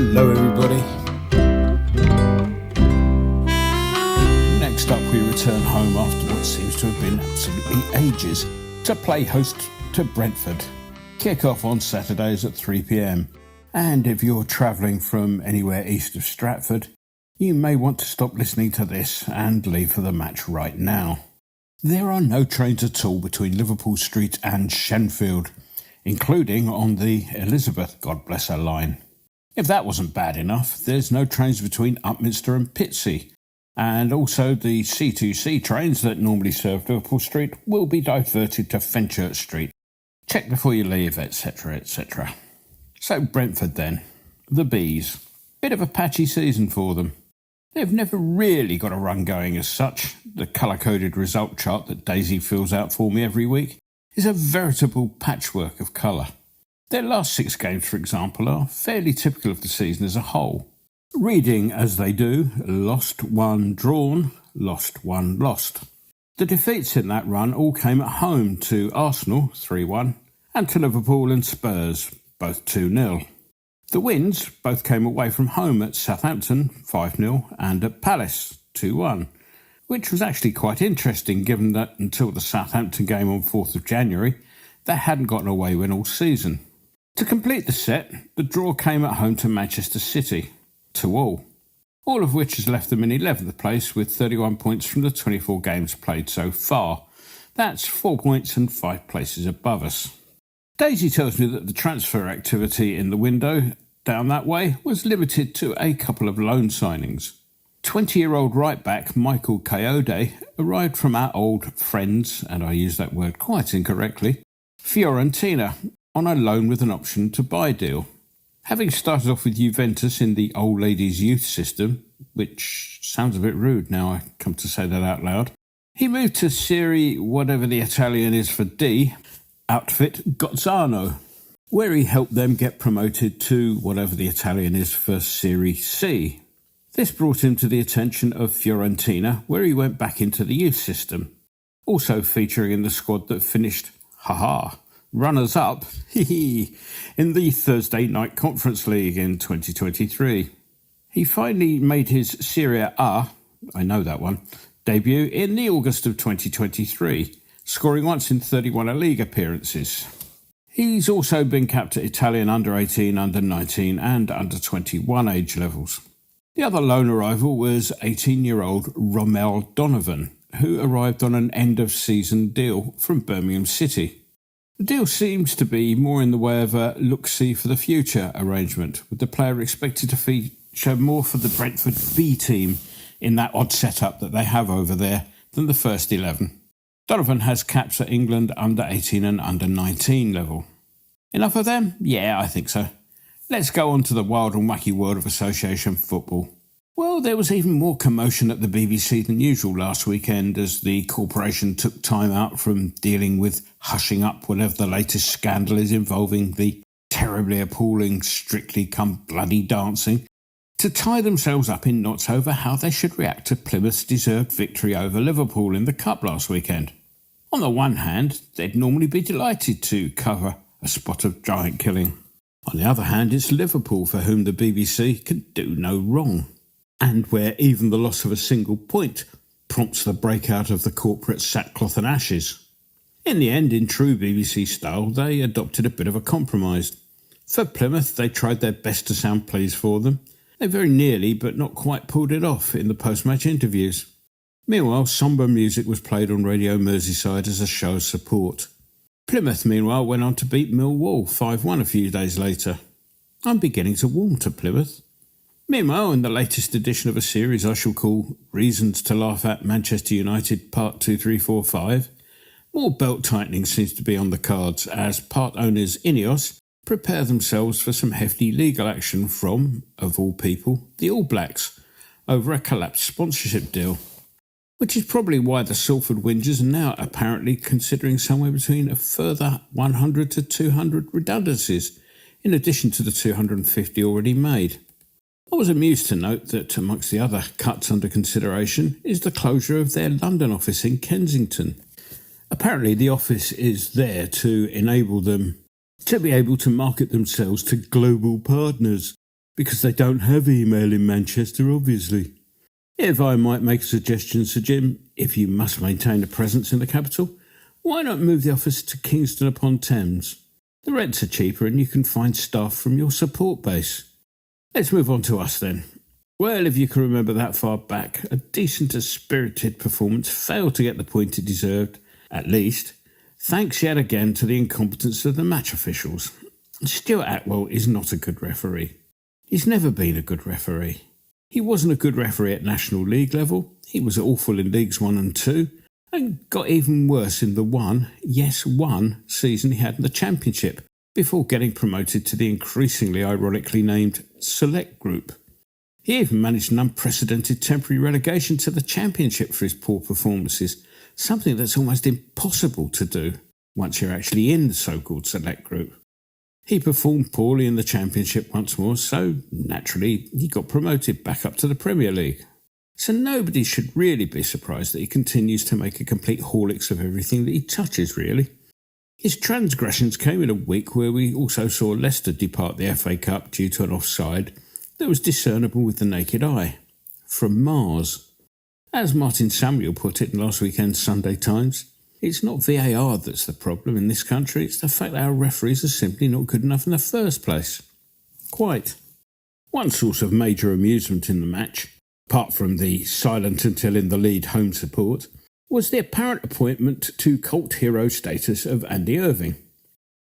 Hello everybody. Next up we return home after what seems to have been absolutely ages to play host to Brentford. Kick off on Saturdays at 3 p.m. And if you're travelling from anywhere east of Stratford, you may want to stop listening to this and leave for the match right now. There are no trains at all between Liverpool Street and Shenfield, including on the Elizabeth, God bless her, line. If that wasn't bad enough, there's no trains between Upminster and Percy, and also the C2C trains that normally serve Liverpool Street will be diverted to Fenchurch Street. Check before you leave, etc, etc. So Brentford then, the Bees. Bit of a patchy season for them. They've never really got a run going as such. The colour-coded result chart that Daisy fills out for me every week is a veritable patchwork of colour. Their last 6 games, for example, are fairly typical of the season as a whole. Reading as they do, lost 1 drawn, lost 1 lost. The defeats in that run all came at home to Arsenal 3-1 and to Liverpool and Spurs, both 2-0. The wins both came away from home at Southampton 5-0 and at Palace 2-1, which was actually quite interesting given that until the Southampton game on 4th of January, they hadn't gotten away win all season. To complete the set, the draw came at home to Manchester City, 2-2, all of which has left them in 11th place with 31 points from the 24 games played so far. That's 4 points and 5 places above us. Daisy tells me that the transfer activity in the window down that way was limited to a couple of loan signings. 20-year-old right-back Michael Kayode arrived from our old friends, and I use that word quite incorrectly, Fiorentina, on a loan with an option to buy deal. Having started off with Juventus in the old ladies' youth system, which sounds a bit rude now I come to say that out loud, he moved to Serie, whatever the Italian is for D, outfit Gozzano, where he helped them get promoted to whatever the Italian is for Serie C. This brought him to the attention of Fiorentina, where he went back into the youth system, also featuring in the squad that finished, runners-up, in the Thursday Night Conference League in 2023. He finally made his Serie A, I know that one, debut in the August of 2023, scoring once in 31 league appearances. He's also been capped at Italian under-18, under-19 and under-21 age levels. The other loan arrival was 18-year-old Rommel Donovan, who arrived on an end-of-season deal from Birmingham City. The deal seems to be more in the way of a look-see for the future arrangement, with the player expected to feature more for the Brentford B team in that odd setup that they have over there than the first 11. Donovan has caps at England under-18 and under-19 level. Enough of them? Yeah, I think so. Let's go on to the wild and wacky world of association football. Well, there was even more commotion at the BBC than usual last weekend as the corporation took time out from dealing with hushing up whatever the latest scandal is involving the terribly appalling Strictly Come Bloody Dancing to tie themselves up in knots over how they should react to Plymouth's deserved victory over Liverpool in the Cup last weekend. On the one hand, they'd normally be delighted to cover a spot of giant killing. On the other hand, it's Liverpool for whom the BBC can do no wrong, and where even the loss of a single point prompts the breakout of the corporate sackcloth and ashes. In the end, in true BBC style, they adopted a bit of a compromise. For Plymouth, they tried their best to sound pleased for them. They very nearly, but not quite, pulled it off in the post-match interviews. Meanwhile, sombre music was played on Radio Merseyside as a show of support. Plymouth, meanwhile, went on to beat Millwall 5-1 a few days later. I'm beginning to warm to Plymouth. Meanwhile, in the latest edition of a series I shall call Reasons to Laugh at Manchester United Part 2, 3, 4, 5, more belt-tightening seems to be on the cards as part owners Ineos prepare themselves for some hefty legal action from, of all people, the All Blacks, over a collapsed sponsorship deal. Which is probably why the Salford Whingers are now apparently considering somewhere between a further 100 to 200 redundancies, in addition to the 250 already made. I was amused to note that amongst the other cuts under consideration is the closure of their London office in Kensington. Apparently the office is there to enable them to be able to market themselves to global partners, because they don't have email in Manchester, obviously. If I might make a suggestion, Sir Jim, if you must maintain a presence in the capital, why not move the office to Kingston upon Thames? The rents are cheaper and you can find staff from your support base. Let's move on to us then. Well, if you can remember that far back, a decent and spirited performance failed to get the point it deserved, at least, thanks yet again to the incompetence of the match officials. Stuart Atwell is not a good referee. He's never been a good referee. He wasn't a good referee at National League level, he was awful in Leagues 1 and 2, and got even worse in the one season he had in the Championship, before getting promoted to the increasingly ironically named Select Group. He even managed an unprecedented temporary relegation to the Championship for his poor performances, something that's almost impossible to do once you're actually in the so-called Select Group. He performed poorly in the Championship once more, so naturally he got promoted back up to the Premier League. So nobody should really be surprised that he continues to make a complete horlicks of everything that he touches, really. His transgressions came in a week where we also saw Leicester depart the FA Cup due to an offside that was discernible with the naked eye. From Mars. As Martin Samuel put it in last weekend's Sunday Times, it's not VAR that's the problem in this country, it's the fact that our referees are simply not good enough in the first place. Quite. One source of major amusement in the match, apart from the silent until in the lead home support, was the apparent appointment to cult hero status of Andy Irving.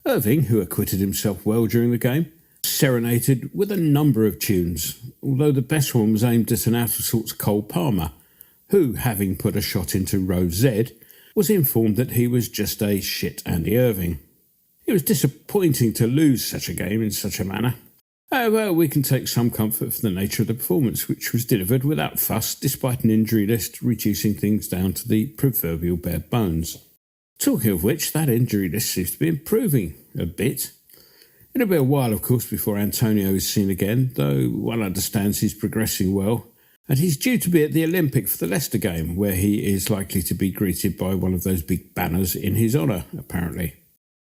Irving, who acquitted himself well during the game, serenaded with a number of tunes, although the best one was aimed at an out-of-sorts Cole Palmer, who, having put a shot into row Z, was informed that he was just a shit Andy Irving. It was disappointing to lose such a game in such a manner. However, we can take some comfort from the nature of the performance, which was delivered without fuss despite an injury list reducing things down to the proverbial bare bones. Talking of which, that injury list seems to be improving a bit. It'll be a while, of course, before Antonio is seen again, though one understands he's progressing well, and he's due to be at the Olympic for the Leicester game, where he is likely to be greeted by one of those big banners in his honour, apparently.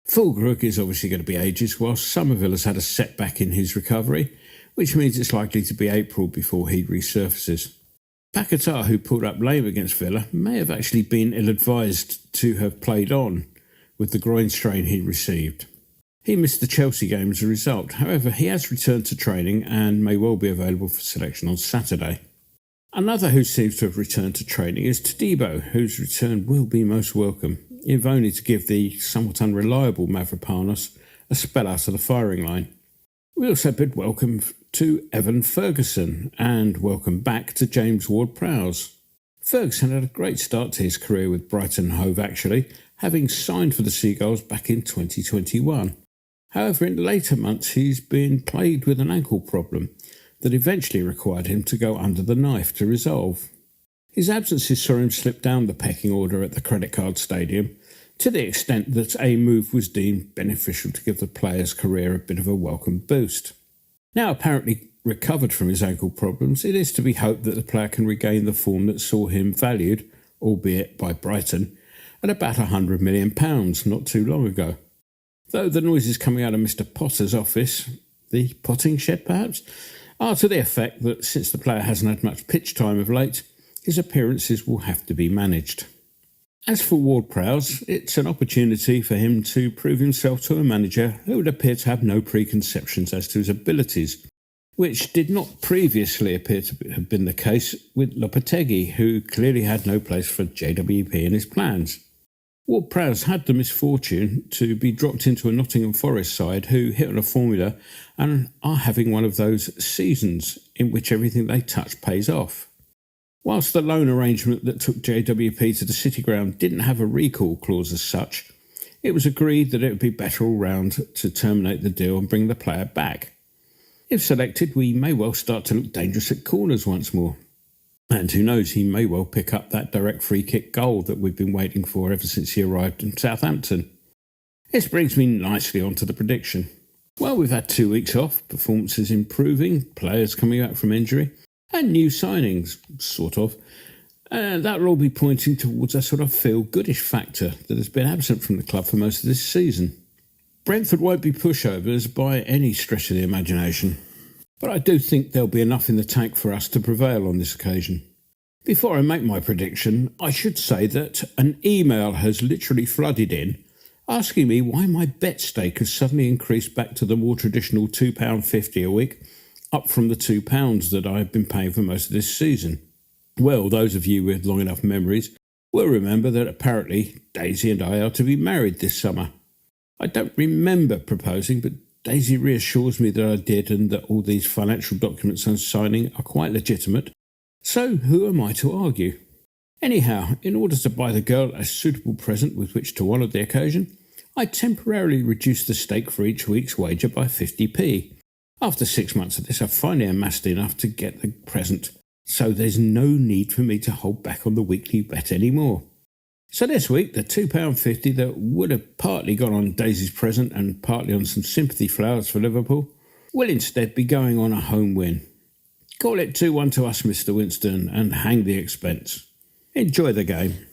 Fulgrug is obviously going to be ages, whilst Somerville has had a setback in his recovery, which means it's likely to be April before he resurfaces. Paquetá, who pulled up lame against Villa, may have actually been ill-advised to have played on with the groin strain he received. He missed the Chelsea game as a result. However, he has returned to training and may well be available for selection on Saturday. Another who seems to have returned to training is Todibo, whose return will be most welcome, if only to give the somewhat unreliable Mavropanos a spell out of the firing line. We also bid welcome to Evan Ferguson and welcome back to James Ward-Prowse. Ferguson had a great start to his career with Brighton Hove actually, having signed for the Seagulls back in 2021. However, in later months he's been plagued with an ankle problem that eventually required him to go under the knife to resolve. His absences saw him slip down the pecking order at the Credit Card Stadium, to the extent that a move was deemed beneficial to give the player's career a bit of a welcome boost. Now apparently recovered from his ankle problems, it is to be hoped that the player can regain the form that saw him valued, albeit by Brighton, at about £100 million not too long ago. Though the noises coming out of Mr. Potter's office, the potting shed perhaps, are to the effect that since the player hasn't had much pitch time of late, his appearances will have to be managed. As for Ward-Prowse, it's an opportunity for him to prove himself to a manager who would appear to have no preconceptions as to his abilities, which did not previously appear to have been the case with Lopetegui, who clearly had no place for JWP in his plans. Ward-Prowse had the misfortune to be dropped into a Nottingham Forest side who hit on a formula and are having one of those seasons in which everything they touch pays off. Whilst the loan arrangement that took JWP to the City Ground didn't have a recall clause as such, it was agreed that it would be better all round to terminate the deal and bring the player back. If selected, we may well start to look dangerous at corners once more. And who knows, he may well pick up that direct free kick goal that we've been waiting for ever since he arrived in Southampton. This brings me nicely on to the prediction. Well, we've had 2 weeks off, performances improving, players coming back from injury, and new signings, sort of. And that will all be pointing towards a sort of feel-goodish factor that has been absent from the club for most of this season. Brentford won't be pushovers by any stretch of the imagination. but I do think there'll be enough in the tank for us to prevail on this occasion. Before I make my prediction, I should say that an email has literally flooded in asking me why my bet stake has suddenly increased back to the more traditional £2.50 a week, up from the £2 that I have been paying for most of this season. Well, those of you with long enough memories will remember that apparently Daisy and I are to be married this summer. I don't remember proposing, but Daisy reassures me that I did and that all these financial documents I'm signing are quite legitimate. So who am I to argue? Anyhow, in order to buy the girl a suitable present with which to honour the occasion, I temporarily reduced the stake for each week's wager by 50p. After 6 months of this, I've finally amassed enough to get the present, so there's no need for me to hold back on the weekly bet anymore. So this week, the £2.50 that would have partly gone on Daisy's present and partly on some sympathy flowers for Liverpool will instead be going on a home win. Call it 2-1 to us, Mr. Winston, and hang the expense. Enjoy the game.